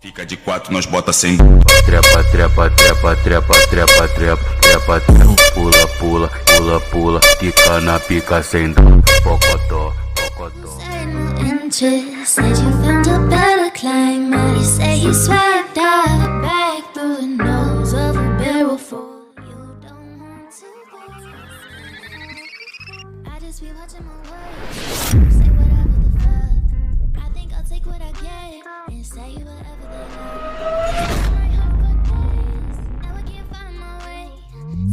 Fica de quatro, nós bota sem. Trepa, trepa, trepa, trepa, trepa, trepa, trepa, trepa, pula, pula, pula, pula, pica na pica sem dó, pocotó, pocotó. Said you found a better climate. You say you swagged out back through the nose of a barrel full. You don't want to go. I just be watching my words. Say whatever the fuck. I think I'll take what I get and say whatever they love. I hope for days. Now I can't find my way.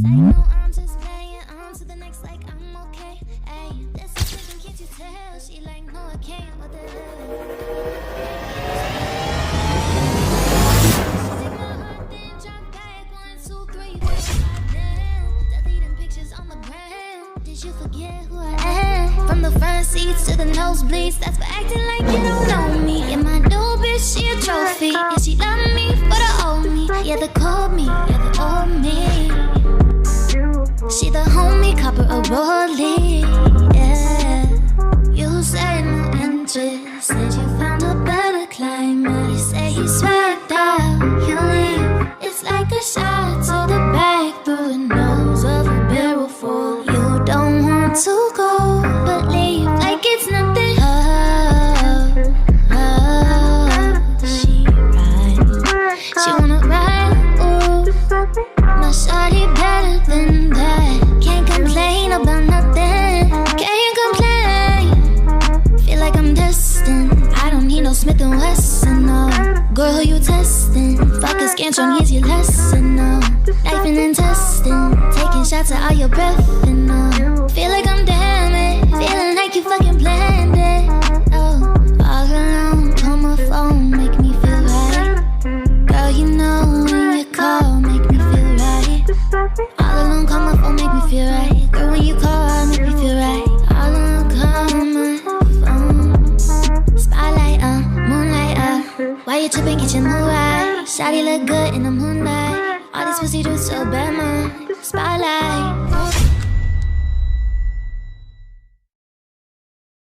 Say no, I'm just playing on to the next like I'm okay. Ay, this is thinking, can't you tell? She like, no, I can't. What the hell? From the front seats to the nosebleeds, that's for acting like you don't know me. Yeah, my new bitch, she a trophy. And she love me for the old me. Yeah, the cold me, yeah, the old me. She the homie, copper a rollie. Yeah, you said no interest. Said you found a better climate. You say you swagged out, you leave. It's like a shot to the back through the nose of a barrel full. You don't want to go, but leave like it's nothing. She ride, she wanna ride, ooh. My shawty better than that. Can't complain about nothing. Can't complain. Feel like I'm destined. I don't need no Smith & Wesson, no. Girl, who you testing? Fuck a scantron, here's your lesson, no. Knifing and testing, taking shots at all your breath, and no. Feel like I'm damaged, feeling like you fucking planned it. Oh, all alone, call my phone, make me feel right. Girl, you know when you call, make me feel right. All alone, call my phone, make me feel right. Girl, when you call, make me feel right. All alone, call my phone. Spotlight, moonlight, why you tripping, get your mood right. Shawty look good in the moonlight. All this pussy do so bad, man. Spotlight.